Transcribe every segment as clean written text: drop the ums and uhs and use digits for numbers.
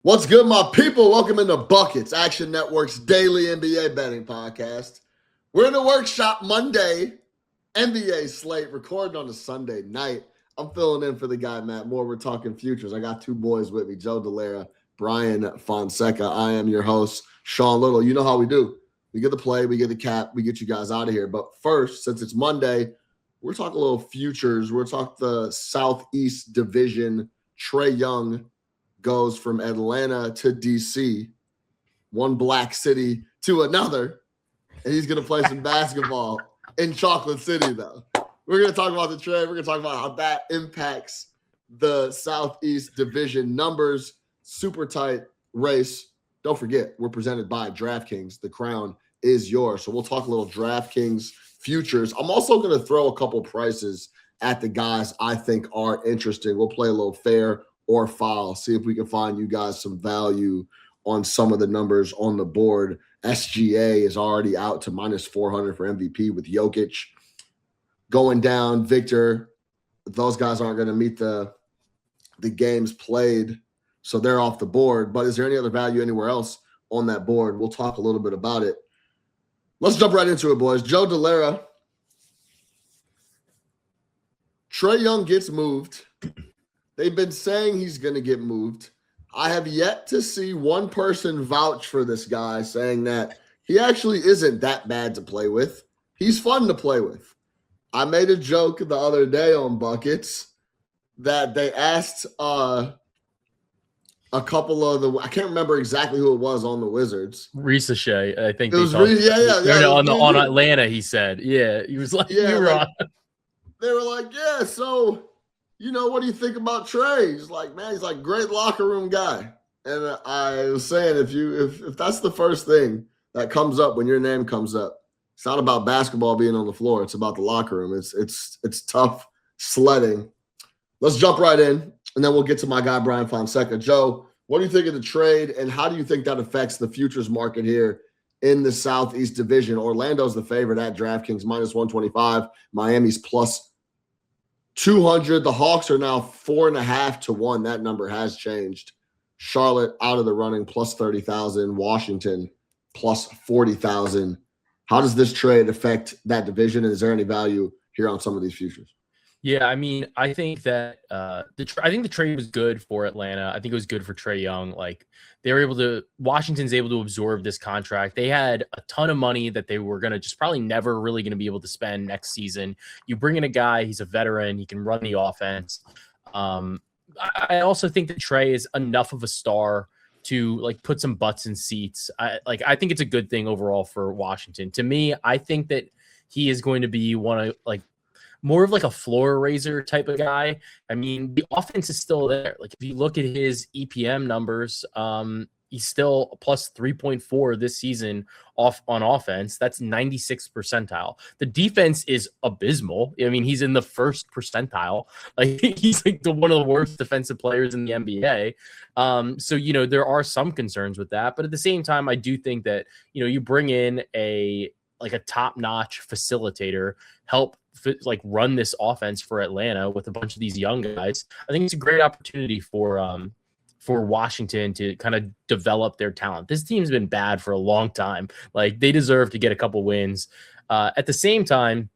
What's good, my people? Welcome into Buckets, Action Network's daily NBA betting podcast. We're in the workshop Monday, NBA slate, recording on a Sunday night. I'm filling in for the guy, MattMoore. We're talking futures. I got two boys with me, Joe Dellera, Bryan Fonseca. I am your host, Sean Little. You know how we do. We get the play, we get the cap, we get you guys out of here. But first, since it's Monday, we're talking a little futures. We're talking the Southeast Division. Trae Young goes from Atlanta to DC, one black city to another, and he's going to play some basketball in Chocolate City, though. We're going to talk about the trade. We're going to talk about how that impacts the Southeast Division numbers. Super tight race. Don't forget, we're presented by DraftKings. The crown is yours. So we'll talk a little DraftKings futures. I'm also going to throw a couple prices at the guys I think are interesting. We'll play a little fair or foul, see if we can find you guys some value on some of the numbers on the board. SGA is already out to minus 400 for MVP with Jokic going down. Victor, those guys aren't going to meet the games played, so they're off the board. But is there any other value anywhere else on that board? We'll talk a little bit about it. Let's jump right into it, boys. Joe Dellera. Trae Young gets moved. They've been saying he's going to get moved. I have yet to see one person vouch for this guy, saying that he actually isn't that bad to play with. He's fun to play with. I made a joke the other day on Buckets that they asked a couple of the – I can't remember exactly who it was on the Wizards. Ricochet, I think. It was on Atlanta, he said. Yeah, he was like, yeah, you're like, on. They were like, yeah, so – what do you think about Trae? He's like, man, he's like great locker room guy. And I was saying, if that's the first thing that comes up when your name comes up, it's not about basketball being on the floor. It's about the locker room. It's tough sledding. Let's jump right in, and then we'll get to my guy, Bryan Fonseca. Joe, what do you think of the trade, and how do you think that affects the futures market here in the Southeast Division? Orlando's the favorite at DraftKings, minus 125. Miami's plus 200. The Hawks are now 4.5 to 1. That number has changed. Charlotte out of the running, plus 30,000. Washington plus 40,000. How does this trade affect that division? And is there any value here on some of these futures? Yeah, I mean, I think that I think the trade was good for Atlanta. I think it was good for Trae Young. Like, they were able to – Washington's able to absorb this contract. They had a ton of money that they were going to just probably never really going to be able to spend next season. You bring in a guy, he's a veteran, he can run the offense. I also think that Trae is enough of a star to, like, put some butts in seats. I think it's a good thing overall for Washington. To me, I think that he is going to be one of, like, more of like a floor raiser type of guy. I mean, the offense is still there. Like, if you look at his EPM numbers, he's still plus 3.4 this season off on offense. That's 96th percentile. The defense is abysmal. I mean, he's in the first percentile. Like, he's like one of the worst defensive players in the NBA. So, there are some concerns with that. But at the same time, I do think that, you bring in a top-notch facilitator, help run this offense for Atlanta with a bunch of these young guys. I think it's a great opportunity for Washington to kind of develop their talent. This team's been bad for a long time. Like, they deserve to get a couple wins. At the same time,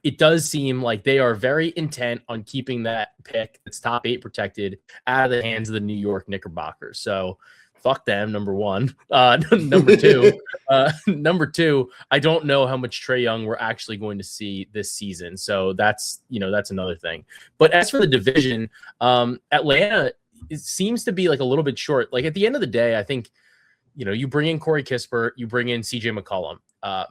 it does seem like they are very intent on keeping that pick that's top 8 protected out of the hands of the New York Knickerbockers. So fuck them, number one. Number two, I don't know how much Trae Young we're actually going to see this season. So that's another thing. But as for the division, Atlanta, it seems to be like a little bit short. Like, at the end of the day, I think, you bring in Corey Kispert, you bring in CJ McCollum.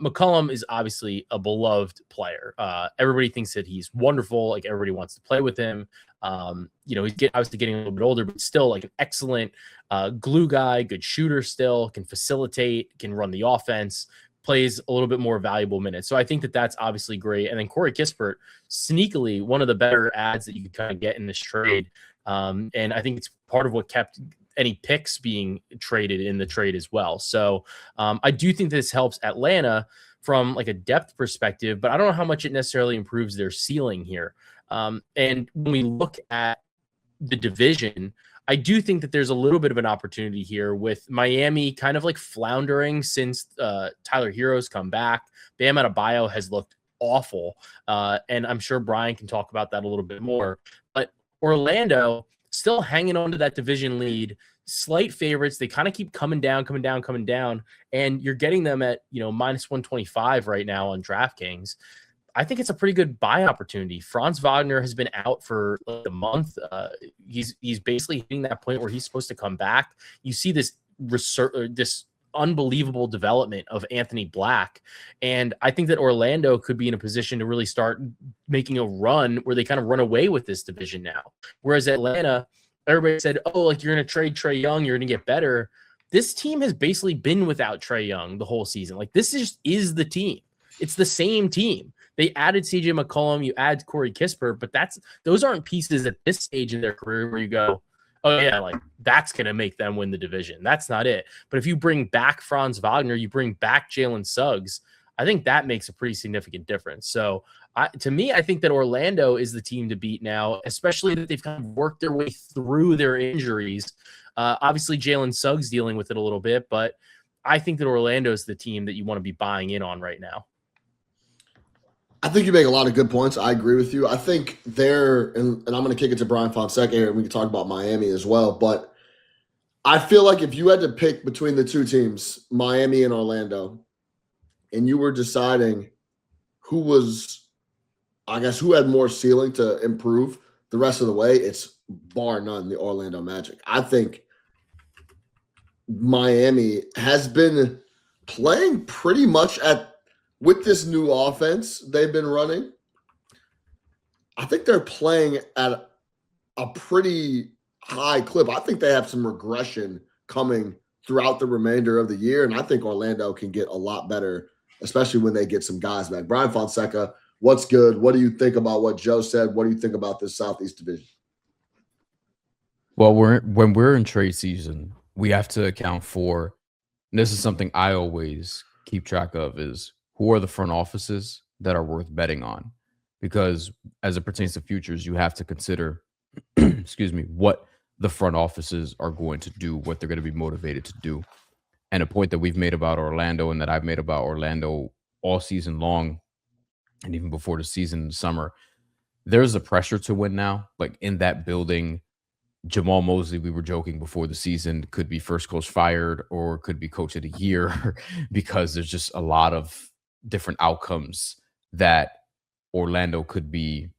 McCollum is obviously a beloved player. Everybody thinks that he's wonderful. Like, everybody wants to play with him. He's obviously getting a little bit older, but still like an excellent glue guy, good shooter still, can facilitate, can run the offense, plays a little bit more valuable minutes. So I think that that's obviously great. And then Corey Kispert, sneakily one of the better ads that you can kind of get in this trade. And I think it's part of what kept any picks being traded in the trade as well. So I do think this helps Atlanta from like a depth perspective, but I don't know how much it necessarily improves their ceiling here. And when we look at the division, I do think that there's a little bit of an opportunity here with Miami kind of like floundering since Tyler Hero's come back. Bam Adebayo has looked awful. And I'm sure Brian can talk about that a little bit more. But Orlando still hanging on to that division lead, slight favorites. They kind of keep coming down. And you're getting them at, minus 125 right now on DraftKings. I think it's a pretty good buy opportunity. Franz Wagner has been out for like a month. He's basically hitting that point where he's supposed to come back. You see this unbelievable development of Anthony Black, and I think that Orlando could be in a position to really start making a run where they kind of run away with this division now. Whereas Atlanta, everybody said, "Oh, like you're going to trade Trae Young, you're going to get better." This team has basically been without Trae Young the whole season. Like this is the team. It's the same team. They added CJ McCollum, you add Corey Kispert, but those aren't pieces at this stage in their career where you go, oh yeah, like that's going to make them win the division. That's not it. But if you bring back Franz Wagner, you bring back Jalen Suggs, I think that makes a pretty significant difference. So to me, I think that Orlando is the team to beat now, especially that they've kind of worked their way through their injuries. Obviously, Jalen Suggs dealing with it a little bit, but I think that Orlando is the team that you want to be buying in on right now. I think you make a lot of good points. I agree with you. I think and I'm going to kick it to Bryan Fonseca here, and we can talk about Miami as well. But I feel like if you had to pick between the two teams, Miami and Orlando, and you were deciding who had more ceiling to improve the rest of the way, it's bar none the Orlando Magic. I think Miami has been playing pretty much with this new offense they've been running. I think they're playing at a pretty high clip. I think they have some regression coming throughout the remainder of the year, and I think Orlando can get a lot better, especially when they get some guys back. Bryan Fonseca, what's good? What do you think about what Joe said? What do you think about this Southeast Division? Well, when we're in trade season, we have to account for, and this is something I always keep track of, is who are the front offices that are worth betting on? Because as it pertains to futures, you have to consider, what the front offices are going to do, what they're going to be motivated to do. And a point that we've made about Orlando and that I've made about Orlando all season long, and even before the season in the summer, there's a pressure to win now. Like in that building, Jamal Mosley, we were joking before the season, could be first coach fired or could be coach of the year because there's just a lot of different outcomes that Orlando could be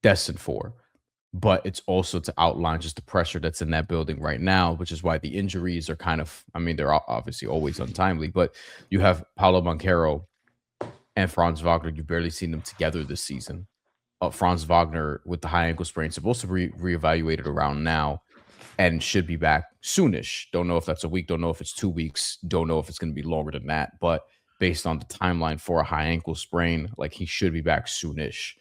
destined for. But it's also to outline just the pressure that's in that building right now, which is why the injuries are they're obviously always untimely, but you have Paolo Banchero and Franz Wagner. You've barely seen them together this season. Franz Wagner with the high ankle sprain, supposed to be reevaluated around now and should be back soonish. Don't know if that's a week, don't know if it's 2 weeks, don't know if it's going to be longer than that, but based on the timeline for a high ankle sprain, like he should be back soonish,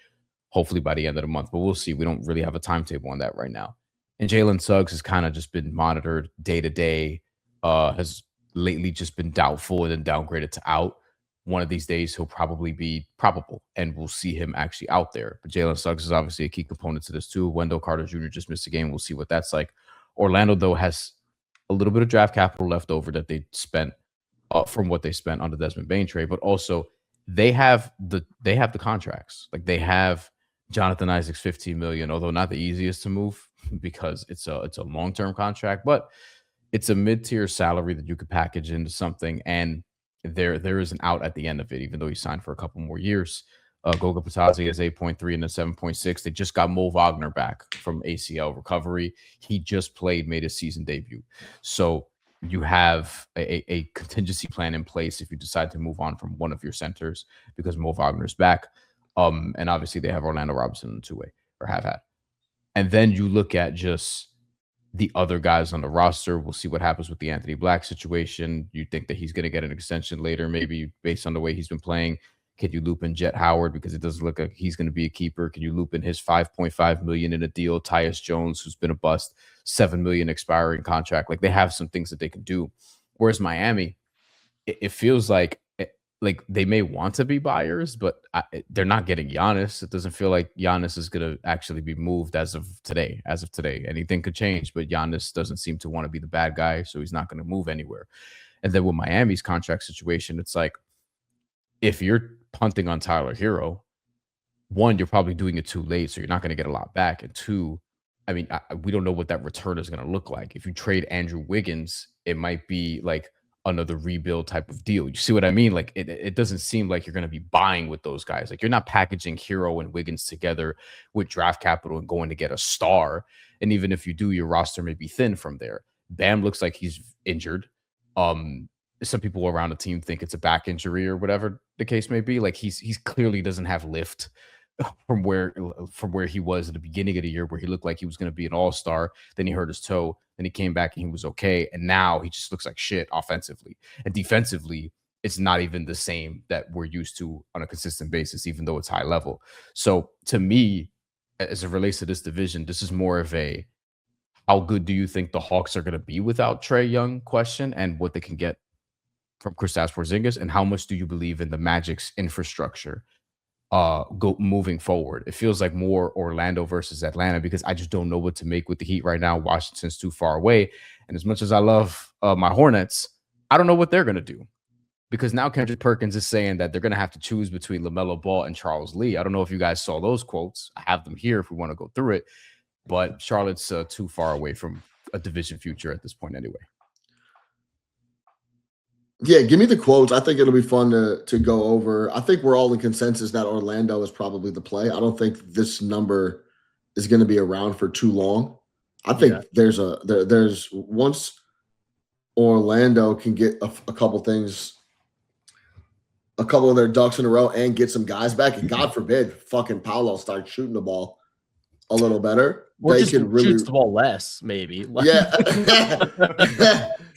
hopefully by the end of the month, but we'll see. We don't really have a timetable on that right now. And Jalen Suggs has kind of just been monitored day to day, has lately just been doubtful and then downgraded to out. One of these days, he'll probably be probable, and we'll see him actually out there. But Jalen Suggs is obviously a key component to this too. Wendell Carter Jr. just missed a game. We'll see what that's like. Orlando, though, has a little bit of draft capital left over that they spent from what they spent on the Desmond Bane trade, but also they have the contracts. Like they have Jonathan Isaac's $15 million, although not the easiest to move because it's a long-term contract, but it's a mid-tier salary that you could package into something, and there is an out at the end of it, even though he signed for a couple more years. Goga Patazi has 8.3 and a 7.6. They just got Mo Wagner back from ACL recovery. He just made his season debut. So you have a contingency plan in place if you decide to move on from one of your centers because Mo Wagner's back. And obviously they have Orlando Robinson in the two-way, or have had. And then you look at just the other guys on the roster. We'll see what happens with the Anthony Black situation. You think that he's going to get an extension later, maybe based on the way he's been playing. Could you loop in Jet Howard because it doesn't look like he's going to be a keeper? Can you loop in his $5.5 million in a deal? Tyus Jones, who's been a bust, $7 million expiring contract. Like they have some things that they can do. Whereas Miami, it feels like like they may want to be buyers, but they're not getting Giannis. It doesn't feel like Giannis is going to actually be moved as of today. Anything could change, but Giannis doesn't seem to want to be the bad guy, so he's not going to move anywhere. And then with Miami's contract situation, it's like if you're punting on Tyler Hero, one, you're probably doing it too late, so you're not going to get a lot back. And two, I mean, we don't know what that return is going to look like. If you trade Andrew Wiggins, it might be like another rebuild type of deal. You see what I mean? Like it doesn't seem like you're going to be buying with those guys. Like you're not packaging Hero and Wiggins together with draft capital and going to get a star. And even if you do, your roster may be thin from there. Bam looks like he's injured. Some people around the team think it's a back injury or whatever the case may be. Like he's clearly doesn't have lift from where he was at the beginning of the year, where he looked like he was going to be an all-star. Then he hurt his toe. Then he came back and he was okay. And now he just looks like shit offensively. And defensively, it's not even the same that we're used to on a consistent basis, even though it's high level. So to me, as it relates to this division, this is more of a how good do you think the Hawks are going to be without Trae Young question, and what they can get from Kristaps Porzingis, and how much do you believe in the Magic's infrastructure moving forward. It feels like more Orlando versus Atlanta, because I just don't know what to make with the Heat right now. Washington's too far away. And as much as I love my Hornets, I don't know what they're going to do, because now Kendrick Perkins is saying that they're going to have to choose between LaMelo Ball and Charles Lee. I don't know if you guys saw those quotes. I have them here if we want to go through it, but Charlotte's too far away from a division future at this point anyway. Yeah, give me the quotes. I think it'll be fun to go over. I think we're all in consensus that Orlando is probably the play. I don't think this number is going to be around for too long. I think there's once Orlando can get a couple things, a couple of their ducks in a row and get some guys back, and God forbid fucking Paolo starts shooting the ball a little better. Or they just could really shoots the ball less, maybe. Yeah.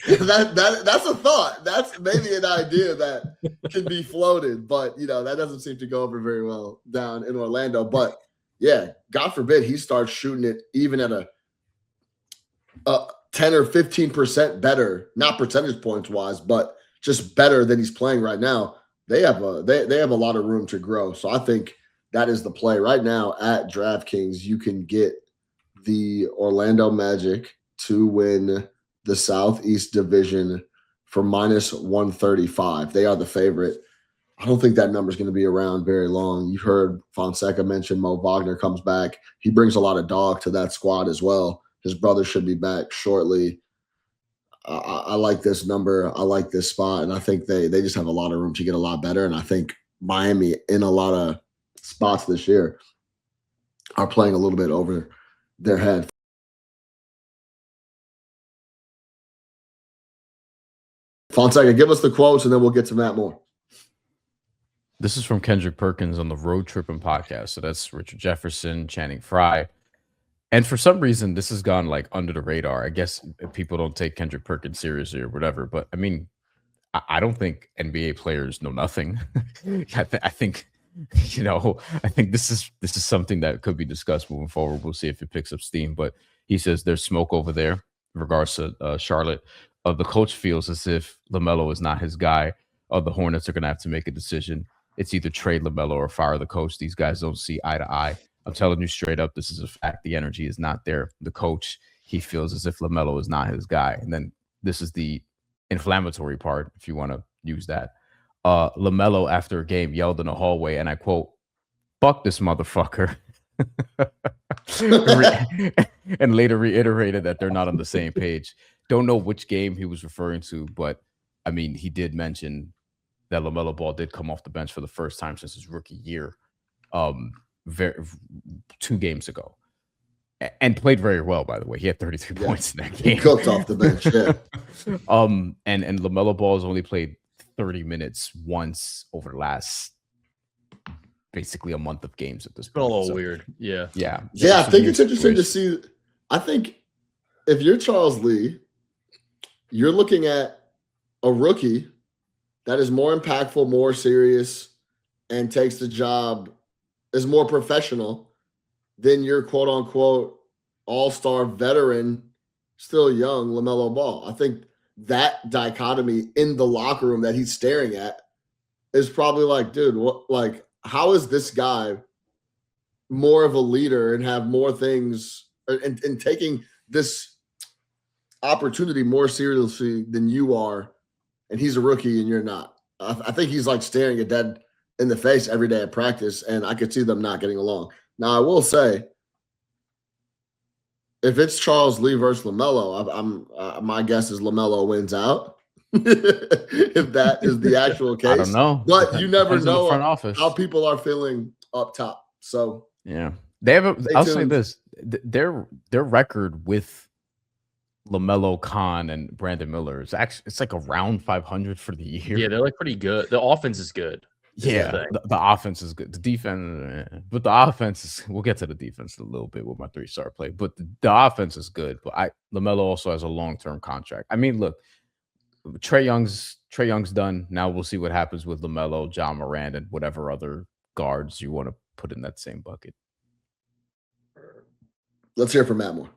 That's a thought. That's maybe an idea that can be floated, but that doesn't seem to go over very well down in Orlando. But yeah, God forbid he starts shooting it even at a 10 or 15% better, not percentage points wise, but just better than he's playing right now. They have a lot of room to grow. So I think that is the play right now at DraftKings. You can get the Orlando Magic to win the Southeast Division for -135. They are the favorite. I don't think that number is going to be around very long. You heard Fonseca mention Mo Wagner comes back. He brings a lot of dog to that squad as well. His brother should be back shortly. I like this number. I like this spot, and I think they just have a lot of room to get a lot better. And I think Miami, in a lot of spots this year, are playing a little bit over their head. Fonseca, give us the quotes, and then we'll get to MattMoore. This is from Kendrick Perkins on the Road Trippin' podcast. So that's Richard Jefferson, Channing Frye. And for some reason, this has gone like under the radar. I guess people don't take Kendrick Perkins seriously or whatever. But I mean, I don't think NBA players know nothing. I think this is something that could be discussed moving forward. We'll see if it picks up steam. But he says there's smoke over there in regards to Charlotte. The coach feels as if LaMelo is not his guy. The Hornets are going to have to make a decision. It's either trade LaMelo or fire the coach. These guys don't see eye to eye. I'm telling you straight up, this is a fact. The energy is not there. The coach, he feels as if LaMelo is not his guy. And then this is the inflammatory part, if you want to use that. LaMelo, after a game, yelled in the hallway, and I quote, "Fuck this motherfucker." And later reiterated that they're not on the same page. Don't know which game he was referring to, but I mean, he did mention that LaMelo Ball did come off the bench for the first time since his rookie year, 2 games ago, and played very well. By the way, he had 33 points in that game. He cooked off the bench, yeah. And LaMelo Ball has only played 30 minutes once over the last basically a month of games at this point. A little weird, yeah. I think it's interesting to see. I think if you're Charles Lee, you're looking at a rookie that is more impactful, more serious, and takes the job, is more professional than your quote-unquote all-star veteran, still young, LaMelo Ball. I think that dichotomy in the locker room that he's staring at is probably like, dude, what? Like, how is this guy more of a leader and have more things and taking this opportunity more seriously than you are? And he's a rookie and you're not. I think he's like staring a dead in the face every day at practice, and I could see them not getting along. Now, I will say, if it's Charles Lee versus LaMelo, my guess is LaMelo wins out. If that is the actual case, I don't know, but you never Depends on the know front office. how people are feeling up top. So Yeah, they have. I'll say tuned. this: their record with LaMelo, Khan, and Brandon Miller is actually it's like around 500 for the year. Yeah, they're like pretty good. The offense is good. Yeah, the offense is good. The defense, but the offense is. We'll get to the defense a little bit with my 3-star play, but the offense is good. But LaMelo also has a long-term contract. I mean, look, Trae Young's done. Now we'll see what happens with LaMelo, John Moran, and whatever other guards you want to put in that same bucket. Let's hear from MattMoore.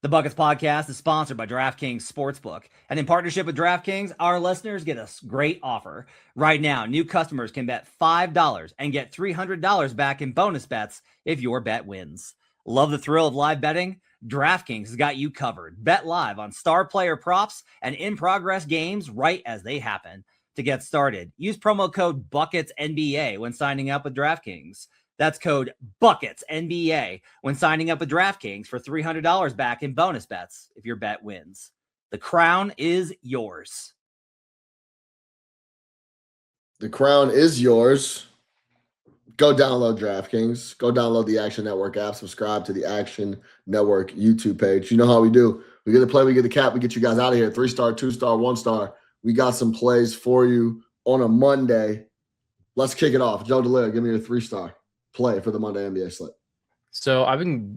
The Buckets Podcast is sponsored by DraftKings Sportsbook. And in partnership with DraftKings, our listeners get a great offer. Right now, new customers can bet $5 and get $300 back in bonus bets if your bet wins. Love the thrill of live betting? DraftKings has got you covered. Bet live on star player props and in-progress games right as they happen. To get started, use promo code BucketsNBA when signing up with DraftKings. That's code BucketsNBA when signing up with DraftKings for $300 back in bonus bets if your bet wins. The crown is yours. The crown is yours. Go download DraftKings. Go download the Action Network app. Subscribe to the Action Network YouTube page. You know how we do. We get the play, we get the cap, we get you guys out of here. 3-star, 2-star, 1-star. We got some plays for you on a Monday. Let's kick it off. Joe Dellera, give me your 3-star play for the Monday NBA slate. So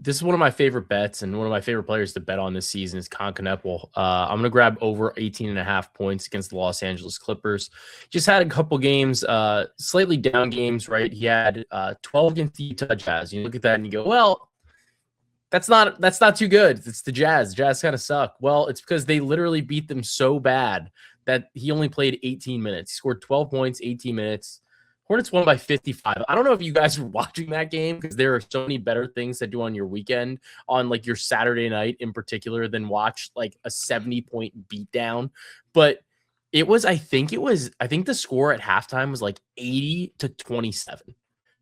this is one of my favorite bets, and one of my favorite players to bet on this season is Con Kneppel. I'm going to grab over 18.5 points against the Los Angeles Clippers. Just had a couple games, slightly down games, right? He had 12 against the Utah Jazz. You look at that and you go, well, that's not too good. It's the Jazz. The Jazz kind of suck. Well, it's because they literally beat them so bad that he only played 18 minutes. He scored 12 points, 18 minutes. Hornets won by 55. I don't know if you guys were watching that game because there are so many better things to do on your weekend, on like your Saturday night in particular, than watch like a 70-point beatdown. But I think the score at halftime was like 80-27.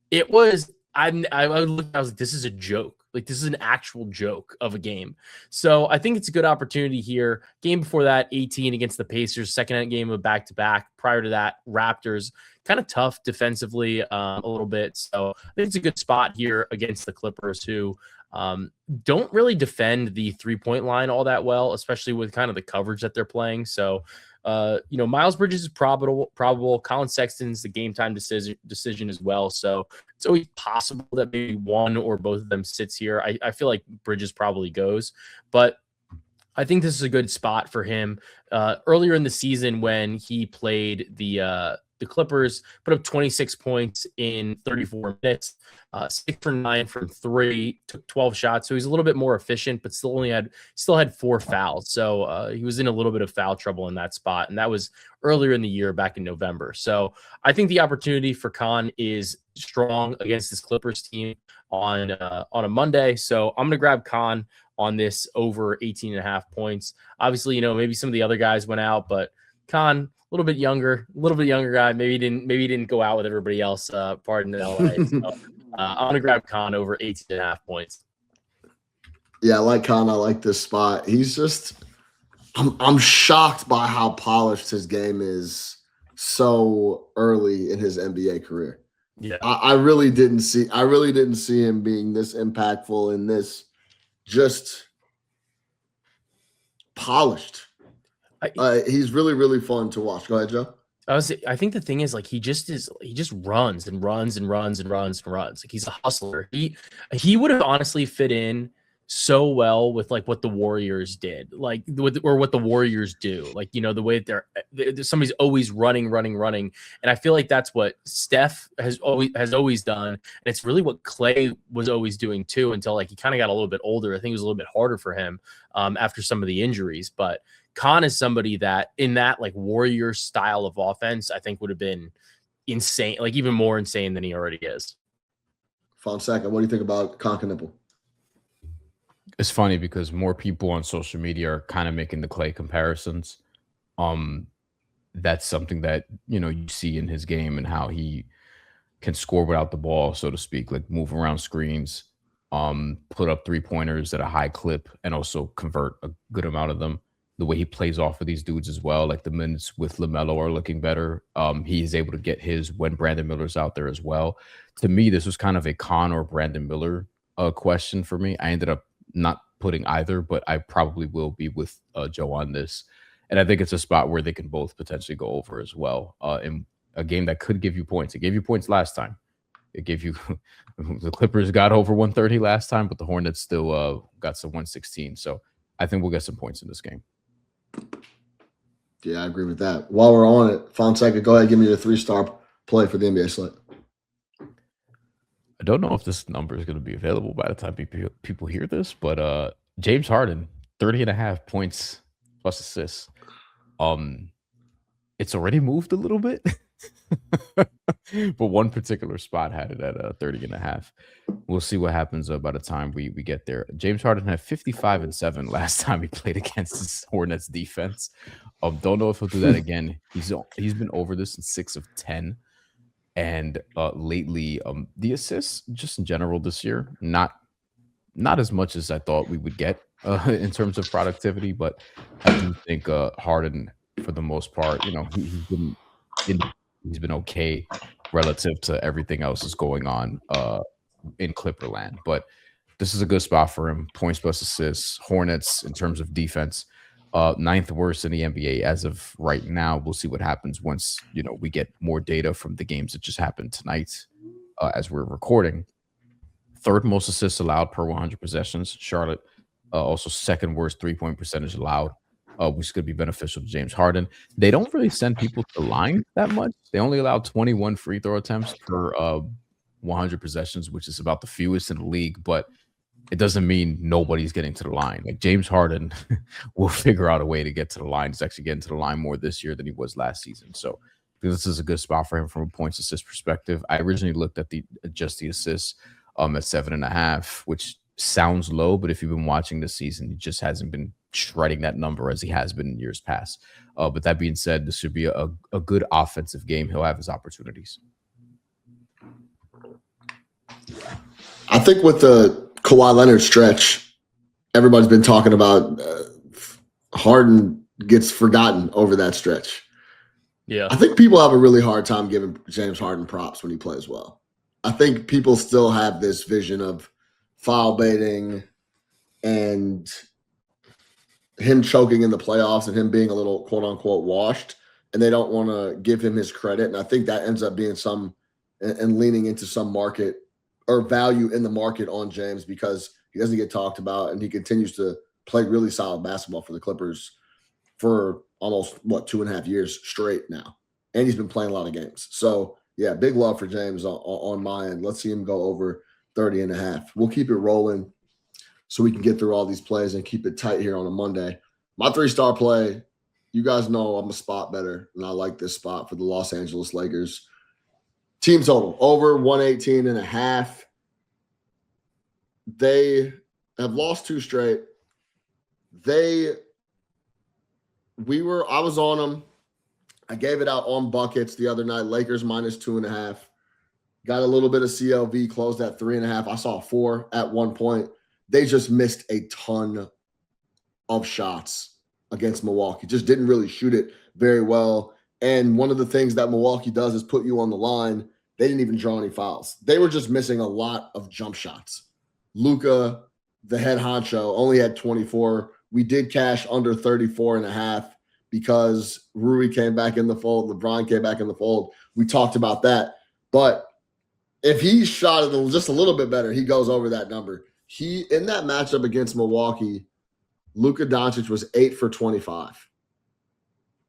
It was, I looked, I was like, this is a joke. Like, this is an actual joke of a game. So I think it's a good opportunity here. Game before that, 18 against the Pacers, second game of back-to-back. Prior to that, Raptors, kind of tough defensively a little bit. So I think it's a good spot here against the Clippers, who don't really defend the three-point line all that well, especially with kind of the coverage that they're playing. So, Miles Bridges is probable. Colin Sexton's the game time decision as well. So it's always possible that maybe one or both of them sits here. I feel like Bridges probably goes, but I think this is a good spot for him. Earlier in the season, when he played the Clippers, put up 26 points in 34 minutes, 6 for 9 from 3, took 12 shots. So he's a little bit more efficient, but still had 4 fouls. So he was in a little bit of foul trouble in that spot. And that was earlier in the year, back in November. So I think the opportunity for Khan is strong against this Clippers team on a Monday. So I'm going to grab Khan on this over 18.5 points. Obviously, maybe some of the other guys went out, but Khan, a little bit younger guy. Maybe he didn't go out with everybody else. Pardon in LA. So, I'm gonna grab Khan over 18.5 points. Yeah, I like Khan. I like this spot. He's just, I'm shocked by how polished his game is so early in his NBA career. Yeah, I really didn't see him being this impactful and this just polished. He's really, really fun to watch. Go ahead, Joe. I think the thing is, like, he just runs and runs and runs and runs and runs. Like, he's a hustler. He would have honestly fit in so well with like what the Warriors did, like or what the Warriors do. Like, the way that somebody's always running. And I feel like that's what Steph has always done. And it's really what Clay was always doing too, until like he kind of got a little bit older. I think it was a little bit harder for him after some of the injuries, but Khan is somebody that in that like warrior style of offense, I think would have been insane, like even more insane than he already is. Fonseca, what do you think about Conkanipple? It's funny because more people on social media are kind of making the Clay comparisons. That's something that, you know, you see in his game and how he can score without the ball, so to speak, like move around screens, put up 3-pointers at a high clip, and also convert a good amount of them. The way he plays off of these dudes as well, like the minutes with LaMelo are looking better. He is able to get his when Brandon Miller's out there as well. To me, this was kind of a Con or Brandon Miller question for me. I ended up not putting either, but I probably will be with Joe on this. And I think it's a spot where they can both potentially go over as well. In a game that could give you points. It gave you points last time. It gave you the Clippers got over 130 last time, but the Hornets still got some 116. So I think we'll get some points in this game. Yeah, I agree with that. While we're on it, Fonseca, go ahead and give me your 3-star play for the NBA slate. I don't know if this number is going to be available by the time people hear this, but James Harden, 30.5 points plus assists. It's already moved a little bit, but one particular spot had it at 30.5. We'll see what happens by the time we get there. James Harden had 55-7 last time he played against his Hornets defense. Don't know if he'll do that again. He's been over this in 6 of 10. And lately, the assists just in general this year, not as much as I thought we would get in terms of productivity, but I do think Harden, for the most part, you know, he's been okay relative to everything else that's going on in Clipperland. But this is a good spot for him. Points plus assists. Hornets in terms of defense, 9th worst in the NBA as of right now. We'll see what happens once, you know, we get more data from the games that just happened tonight as we're recording. 3rd most assists allowed per 100 possessions. Charlotte also 2nd worst 3-point percentage allowed, which is going to be beneficial to James Harden. They don't really send people to the line that much. They only allow 21 free throw attempts per 100 possessions, which is about the fewest in the league. But it doesn't mean nobody's getting to the line. Like James Harden will figure out a way to get to the line. He's actually getting to the line more this year than he was last season. So this is a good spot for him from a points assist perspective. I originally looked at the assists at 7.5, which sounds low, but if you've been watching this season, he just hasn't been shredding that number as he has been in years past. But that being said, this should be a good offensive game. He'll have his opportunities. I think with the Kawhi Leonard stretch, everybody's been talking about Harden gets forgotten over that stretch. Yeah. I think people have a really hard time giving James Harden props when he plays well. I think people still have this vision of foul baiting and him choking in the playoffs and him being a little quote unquote washed, and they don't want to give him his credit. And I think that ends up being some and leaning into some market or value in the market on James because he doesn't get talked about and he continues to play really solid basketball for the Clippers for almost 2.5 years straight now. And he's been playing a lot of games. So yeah, big love for James on my end. Let's see him go over 30.5. We'll keep it rolling so we can get through all these plays and keep it tight here on a Monday. My 3-star play, you guys know I'm a spot better, and I like this spot for the Los Angeles Lakers. Team total, over 118.5. They have lost 2 straight. I was on them. I gave it out on buckets the other night. Lakers minus 2.5. Got a little bit of CLV, closed at 3.5. I saw 4 at one point. They just missed a ton of shots against Milwaukee. Just didn't really shoot it very well. And one of the things that Milwaukee does is put you on the line. They didn't even draw any fouls. They were just missing a lot of jump shots. Luka, the head honcho, only had 24. We did cash under 34.5 because Rui came back in the fold. LeBron came back in the fold. We talked about that. But if he shot it just a little bit better, he goes over that number. In that matchup against Milwaukee, Luka Doncic was 8 for 25.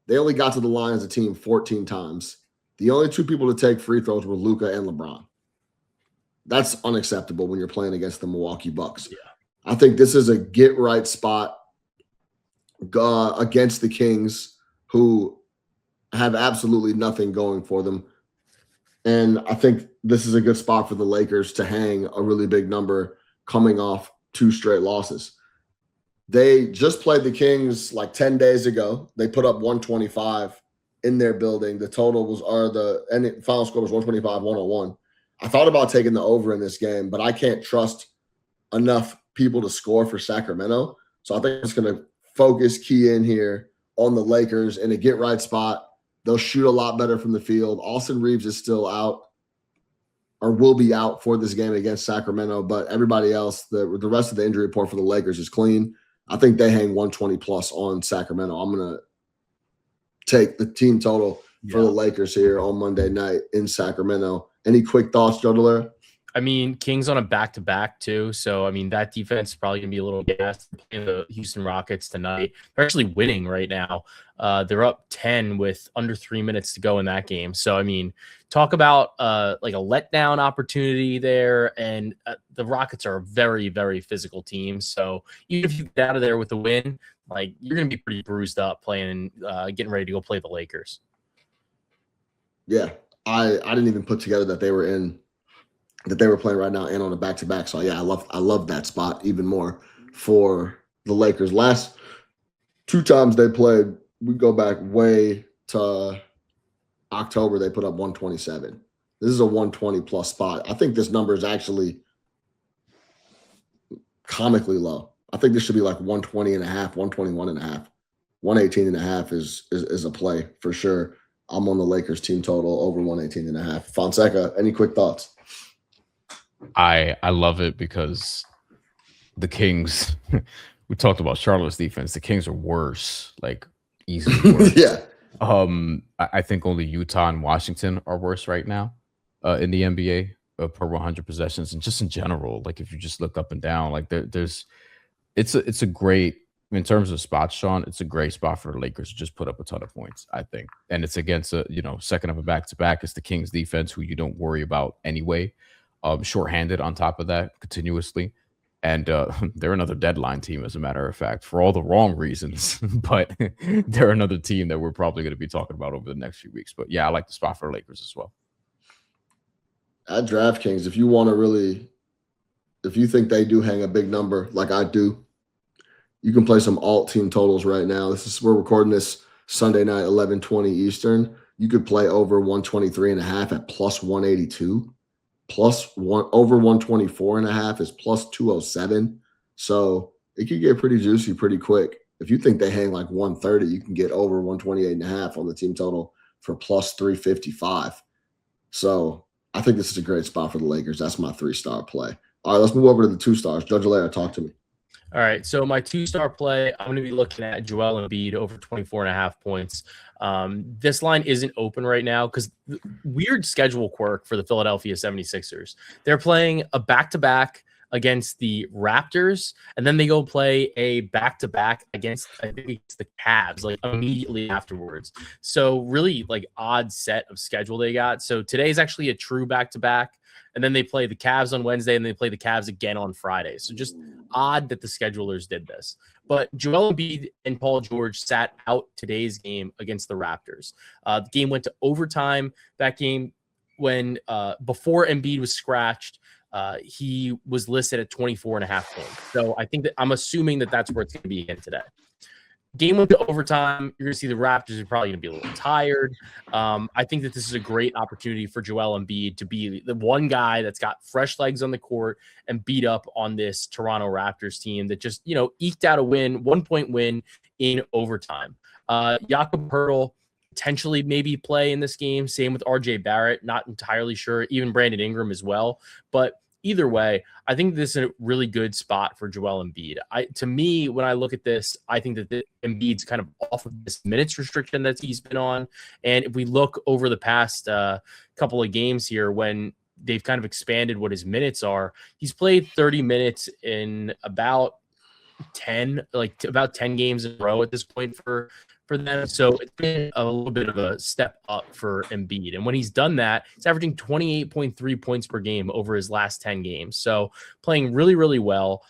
They only got to the line as a team 14 times. The only 2 people to take free throws were Luka and LeBron. That's unacceptable when you're playing against the Milwaukee Bucks. Yeah. I think this is a get-right spot against the Kings, who have absolutely nothing going for them. And I think this is a good spot for the Lakers to hang a really big number coming off 2 straight losses. They just played the Kings like 10 days ago. They put up 125 in their building. The total was, or the final score was 125-101. I thought about taking the over in this game, but I can't trust enough people to score for Sacramento. So I think it's going to key in here on the Lakers in a get-right spot. They'll shoot a lot better from the field. Austin Reeves is still out, or will be out for this game against Sacramento, but everybody else, the rest of the injury report for the Lakers is clean. I think they hang 120 plus on Sacramento. I'm going to take the team total for the Lakers here on Monday night in Sacramento. Any quick thoughts, Joe Dellera? I mean, Kings on a back-to-back too. So, I mean, that defense is probably going to be a little gassed. Playing the Houston Rockets tonight. They're actually winning right now. They're up 10 with under 3 minutes to go in that game. So, I mean, talk about like a letdown opportunity there. And the Rockets are a very, very physical team. So, even if you get out of there with a win, like you're going to be pretty bruised up playing, getting ready to go play the Lakers. Yeah, I didn't even put together that they were playing right now and on a back-to-back. So yeah, I love that spot even more for the Lakers. Last 2 times they played, we go back way to October, they put up 127. This is a 120 plus spot. I think this number is actually comically low. I think this should be like 120 and a half, 121 and a half. 118 and a half is a play for sure. I'm on the Lakers team total over 118 and a half. Fonseca, any quick thoughts? I love it because the Kings, we talked about Charlotte's defense. The Kings are worse, like easily worse. Yeah. I think only Utah and Washington are worse right now in the NBA per 100 possessions, and just in general. Like if you just look up and down, like it's a great, in terms of spots, Sean. It's a great spot for the Lakers to just put up a ton of points, I think, and it's against a second of a back-to-back. It's the Kings defense, who you don't worry about anyway. Shorthanded on top of that continuously. And they're another deadline team, as a matter of fact, for all the wrong reasons. But they're another team that we're probably going to be talking about over the next few weeks. But yeah, I like the spot for the Lakers as well. At DraftKings, if you think they do hang a big number like I do, you can play some alt team totals right now. We're recording this Sunday night, 11:20 Eastern. You could play over 123 and a half at plus 182. Over 124 and a half is plus 207. So it could get pretty juicy pretty quick. If you think they hang like 130, you can get over 128 and a half on the team total for plus 355. So I think this is a great spot for the Lakers. That's my 3-star play. All right, let's move over to the 2 stars. Joe Dellera, talk to me. All right, so my 2-star play, I'm going to be looking at Joel Embiid over 24.5 points. This line isn't open right now because weird schedule quirk for the Philadelphia 76ers. They're playing a back-to-back against the Raptors, and then they go play a back-to-back against, I think it's the Cavs, like immediately afterwards. So really like odd set of schedule they got. So today is actually a true back-to-back. And then they play the Cavs on Wednesday, and they play the Cavs again on Friday. So just odd that the schedulers did this. But Joel Embiid and Paul George sat out today's game against the Raptors. The game went to overtime. That game, when before Embiid was scratched, he was listed at 24.5 points. So I think that I'm assuming that that's where it's going to be again today. Game went to overtime. You're going to see the Raptors are probably going to be a little tired. I think that this is a great opportunity for Joel Embiid to be the one guy that's got fresh legs on the court and beat up on this Toronto Raptors team that just, eked out a 1-point win in overtime. Jakob Poeltl potentially maybe play in this game. Same with RJ Barrett. Not entirely sure. Even Brandon Ingram as well. But either way, I think this is a really good spot for Joel Embiid. To me, when I look at this, I think that Embiid's kind of off of this minutes restriction that he's been on. And if we look over the past couple of games here, when they've kind of expanded what his minutes are, he's played 30 minutes in about 10 games in a row at this point for them. So it's been a little bit of a step up for Embiid. And when he's done that, he's averaging 28.3 points per game over his last 10 games. So playing really, really well.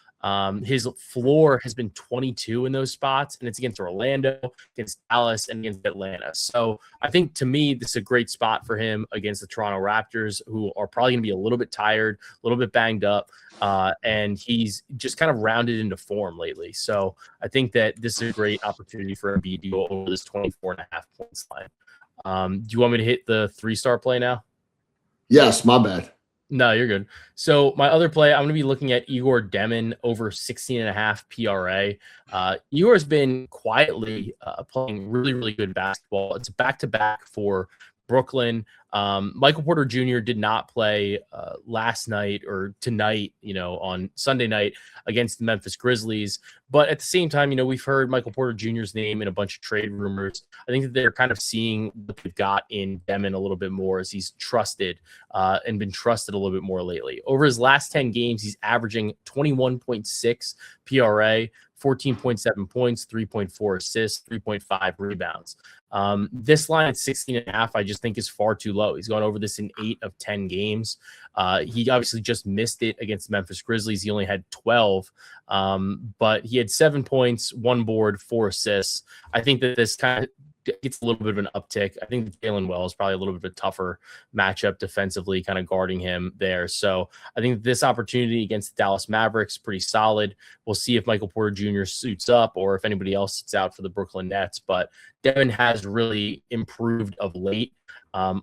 His floor has been 22 in those spots, and it's against Orlando, against Dallas, and against Atlanta. So I think, to me, this is a great spot for him against the Toronto Raptors, who are probably going to be a little bit tired, a little bit banged up, and he's just kind of rounded into form lately. So I think that this is a great opportunity for Embiid to go over this 24.5 points line. Do you want me to hit the 3-star play now? Yes, my bad. No, you're good. So my other play, I'm going to be looking at Igor Demin over 16.5 PRA. Igor's been quietly playing really, really good basketball. It's back-to-back for Brooklyn. Michael Porter Jr. did not play last night or tonight, on Sunday night against the Memphis Grizzlies. But at the same time, we've heard Michael Porter Jr.'s name in a bunch of trade rumors. I think that they're kind of seeing what they've got in Demin a little bit more as he's trusted and been trusted a little bit more lately. Over his last 10 games, he's averaging 21.6 PRA, 14.7 points, 3.4 assists, 3.5 rebounds. This line at 16.5, I just think is far too low. He's gone over this in 8 of 10 games. He obviously just missed it against the Memphis Grizzlies. He only had 12, but he had 7 points, 1 board, 4 assists. I think that this kind of gets a little bit of an uptick. I think Jalen Wells is probably a little bit of a tougher matchup defensively, kind of guarding him there. So I think this opportunity against the Dallas Mavericks pretty solid. We'll see if Michael Porter Jr. suits up or if anybody else sits out for the Brooklyn Nets. But Devin has really improved of late.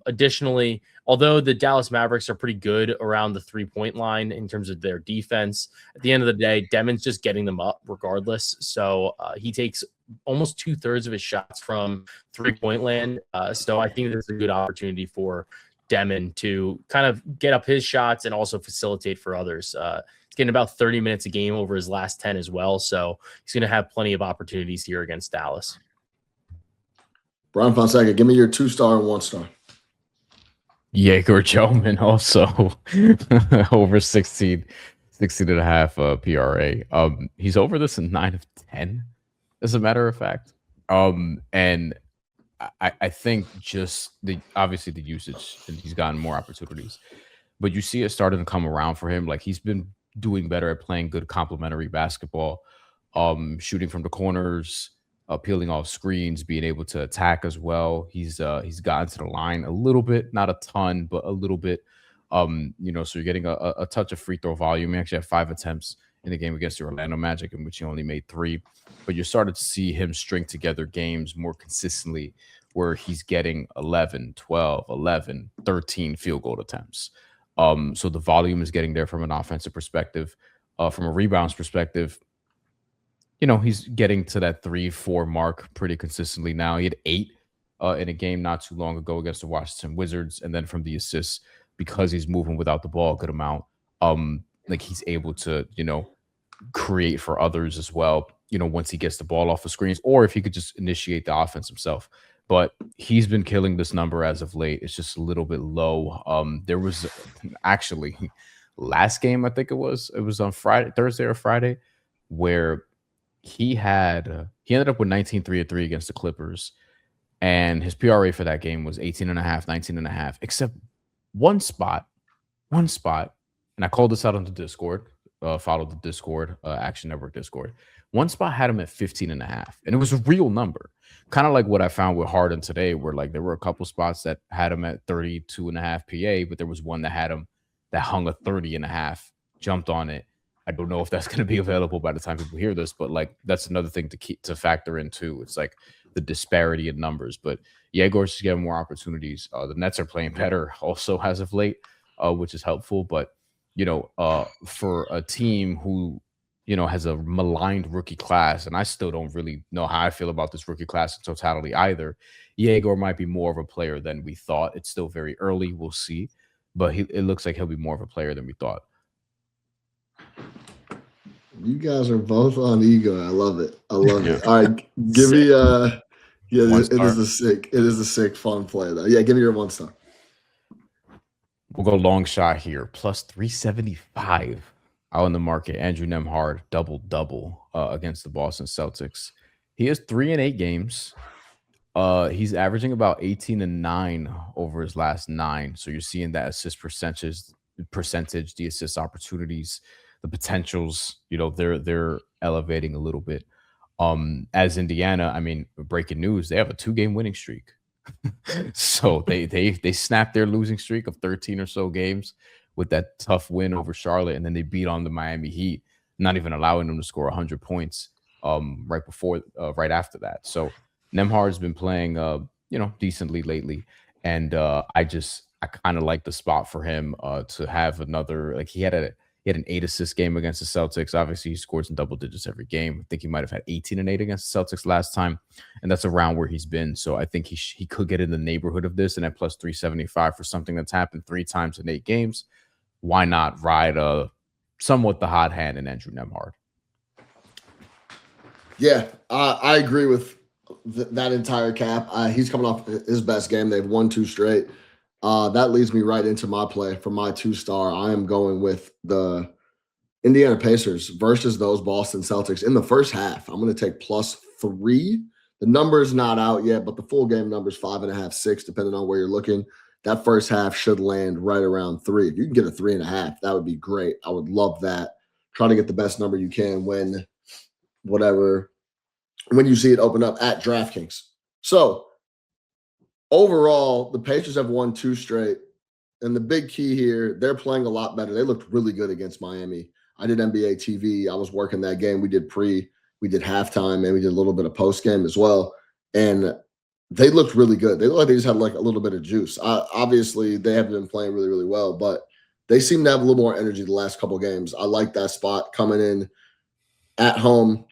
Additionally, although the Dallas Mavericks are pretty good around the 3-point line in terms of their defense, at the end of the day, Devin's just getting them up regardless. So he takes almost 2/3 of his shots from 3-point land. So I think this is a good opportunity for Devin to kind of get up his shots and also facilitate for others. He's getting about 30 minutes a game over his last 10 as well. So he's going to have plenty of opportunities here against Dallas. Bryan Fonseca, give me your 2-star and 1-star. Igor Joman also over 16.5 PRA. He's over this in 9 of 10, as a matter of fact. And I think just obviously the usage, and he's gotten more opportunities, but you see it starting to come around for him. Like, he's been doing better at playing good complementary basketball, shooting from the corners, peeling off screens, being able to attack as well. He's gotten to the line a little bit, not a ton, but a little bit. So you're getting a touch of free throw volume. He actually had 5 attempts in the game against the Orlando Magic, in which he only made 3. But you're starting to see him string together games more consistently where he's getting 11, 12, 11, 13 field goal attempts. So the volume is getting there from an offensive perspective. From a rebounds perspective, he's getting to that 3-4 mark pretty consistently now. He had 8 in a game not too long ago against the Washington Wizards. And then from the assists, because he's moving without the ball a good amount, he's able to, create for others as well, once he gets the ball off the screens, or if he could just initiate the offense himself. But he's been killing this number as of late. It's just a little bit low. There was actually last game, I think it was on Thursday or Friday, where he ended up with 19 3-3 against the Clippers, and his PRA for that game was 18.5, 19.5, except one spot, and I called this out on the Discord, followed the Discord, Action Network Discord. One spot had him at 15.5, and it was a real number, kind of like what I found with Harden today, where there were a couple spots that had him at 32.5 PA, but there was one that had him that hung a 30.5, jumped on it. I don't know if that's going to be available by the time people hear this, but that's another thing to factor in too. It's the disparity in numbers, but Igor's just getting more opportunities. The Nets are playing better also as of late, which is helpful. But for a team who has a maligned rookie class, and I still don't really know how I feel about this rookie class in totality either. Igor might be more of a player than we thought. It's still very early. We'll see, but it looks like he'll be more of a player than we thought. You guys are both on ego. I love it. All right, give me it is a sick fun play though. Yeah, give me your 1-star. We'll go long shot here, plus 375 out in the market. Andrew Nembhard double against the Boston Celtics. He has 3 in 8 games. He's averaging about 18 and 9 over his last 9. So you're seeing that assist percentage, the assist opportunities, the potentials, they're elevating a little bit. As Indiana, I mean, breaking news, they have a 2-game winning streak. So they snapped their losing streak of 13 or so games with that tough win over Charlotte, and then they beat on the Miami Heat, not even allowing them to score 100 points right after that. So Nembhard's been playing decently lately, and I kind of like the spot for him to have another, like he had an 8-assist game against the Celtics. Obviously, he scores in double digits every game. I think he might have had 18 and 8 against the Celtics last time, and that's around where he's been. So I think he could get in the neighborhood of this, and at plus 375 for something that's happened 3 times in 8 games. Why not ride somewhat the hot hand in Andrew Nembhard? Yeah, I agree with that entire cap. He's coming off his best game. They've won 2 straight. That leads me right into my play for my 2-star. I am going with the Indiana Pacers versus those Boston Celtics in the first half. I'm going to take plus 3. The number is not out yet, but the full game number is 5.5, 6, depending on where you're looking. That first half should land right around 3. If you can get a 3.5, that would be great. I would love that. Try to get the best number you can when you see it open up at DraftKings. So overall, the Pacers have won 2 straight. And the big key here, they're playing a lot better. They looked really good against Miami. I did NBA TV. I was working that game. We did halftime, and we did a little bit of post game as well. And they looked really good. They looked like they just had like a little bit of juice. Obviously, they have been playing really, really well, but they seem to have a little more energy the last couple of games. I like that spot coming in at home,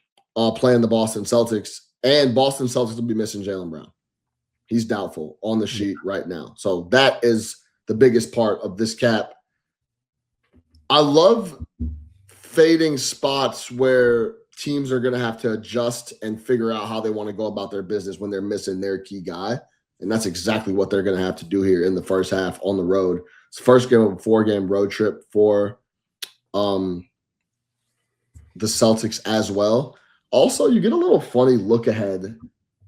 playing the Boston Celtics. And Boston Celtics will be missing Jaylen Brown. He's doubtful on the sheet right now. So that is the biggest part of this cap. I love fading spots where teams are going to have to adjust and figure out how they want to go about their business when they're missing their key guy. And that's exactly what they're going to have to do here in the first half on the road. It's the first game of a 4-game road trip for the Celtics as well. Also, you get a little funny look ahead.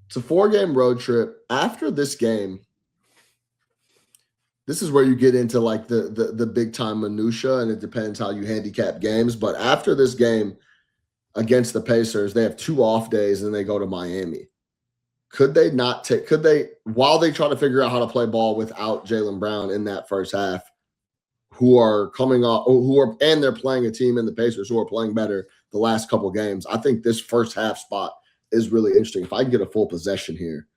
It's a 4-game road trip. After this game, this is where you get into like the big time minutia, and it depends how you handicap games. But after this game against the Pacers, they have 2 off days and they go to Miami. While they try to figure out how to play ball without Jaylen Brown in that first half, and they're playing a team in the Pacers who are playing better the last couple games. I think this first half spot is really interesting. If I can get a full possession here,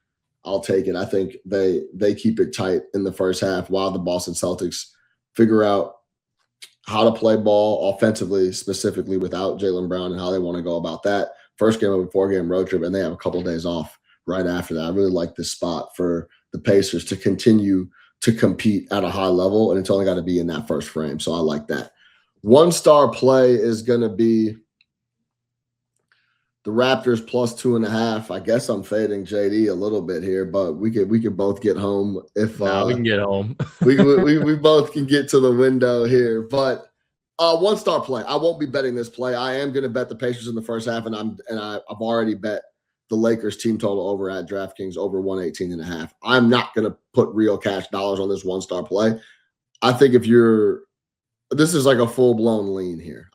I'll take it. I think they keep it tight in the first half while the Boston Celtics figure out how to play ball offensively, specifically without Jaylen Brown, and how they want to go about that. First game of a 4-game road trip, and they have a couple of days off right after that. I really like this spot for the Pacers to continue to compete at a high level, and it's only got to be in that first frame. So I like that. 1-star play is going to be the Raptors plus 2.5. I guess I'm fading JD a little bit here, but we could both get home if we can get home. we both can get to the window here. But 1-star play. I won't be betting this play. I am going to bet the Pacers in the first half, and I've already bet the Lakers team total over at DraftKings over 118.5. I'm not going to put real cash dollars on this 1-star play. I think this is like a full-blown lean here.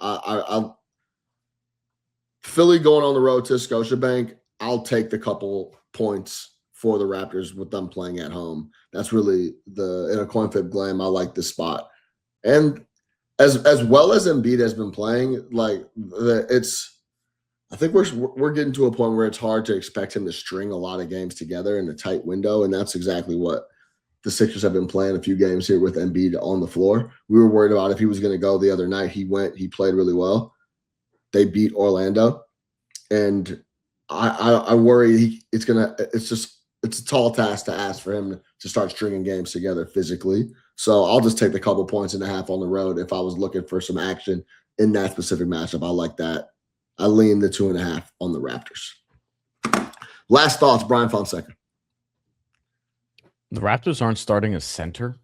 Philly going on the road to Scotiabank, I'll take the couple points for the Raptors with them playing at home. That's really in a coin flip game. I like this spot. And as well as Embiid has been playing, I think we're getting to a point where it's hard to expect him to string a lot of games together in a tight window, and that's exactly what the Sixers have been playing a few games here with Embiid on the floor. We were worried about if he was going to go the other night. He played really well. They beat Orlando, and I worry it's a tall task to ask for him to start stringing games together physically. So I'll just take the couple points and a half on the road if I was looking for some action in that specific matchup. I like that. I lean the 2.5 on the Raptors. Last thoughts, Bryan Fonseca. The Raptors aren't starting a center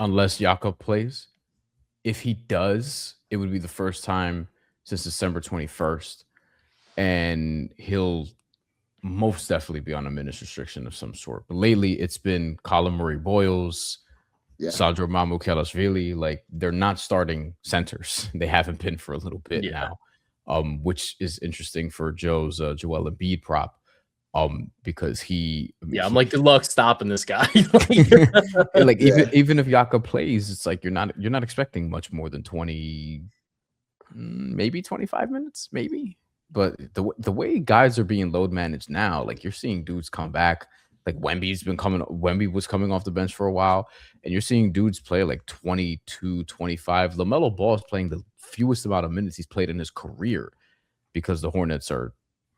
unless Jakob plays. If he does, it would be the first time since December 21st, and he'll most definitely be on a minutes restriction of some sort. But lately, it's been Colin Murray-Boyles, Yeah. Sandro Mamukelashvili, like they're not starting centers. They haven't been for a little bit now, which is interesting for Joe's Joel Embiid prop, because I'm like, good luck stopping this guy. like even if Yaka plays, it's like you're not expecting much more than 20, maybe 25 minutes, maybe. But the way guys are being load managed now, like you're seeing dudes come back. Like Wemby was coming off the bench for a while, and you're seeing dudes play like 22, 25. LaMelo Ball is playing the fewest amount of minutes he's played in his career because the Hornets are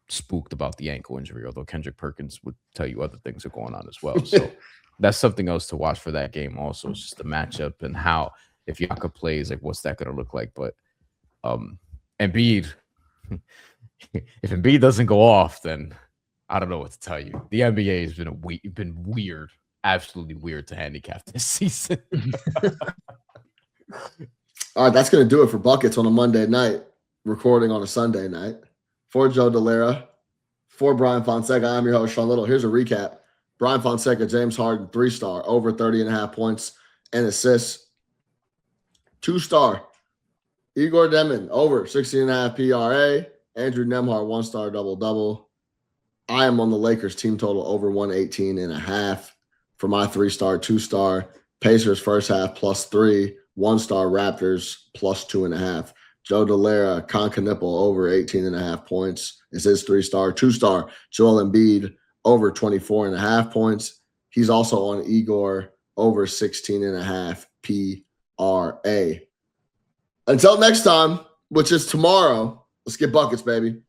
spooked about the ankle injury, although Kendrick Perkins would tell you other things are going on as well. So that's something else to watch for that game also. It's just the matchup and how, if Yaka plays, like what's that going to look like. But Embiid, if Embiid doesn't go off, then I don't know what to tell you. The NBA has been weird, absolutely weird to handicap this season. All right, that's going to do it for Buckets on a Monday night, recording on a Sunday night. For Joe Dellera, for Bryan Fonseca, I'm your host, Sean Little. Here's a recap. Bryan Fonseca, James Harden, 3-star, over 30.5 points and assists. 2-star, Igor Demon, over 16.5 PRA. Andrew Nembhard, 1-star, double-double. I am on the Lakers team total over 118.5 for my 3-star, 2-star. Pacers first half +3, 1-star Raptors +2.5. Joe Dellera, Concanipple over 18.5 points is his 3-star, 2-star. Joel Embiid over 24.5 points. He's also on Igor over 16.5 PRA. Until next time, which is tomorrow, let's get buckets, baby.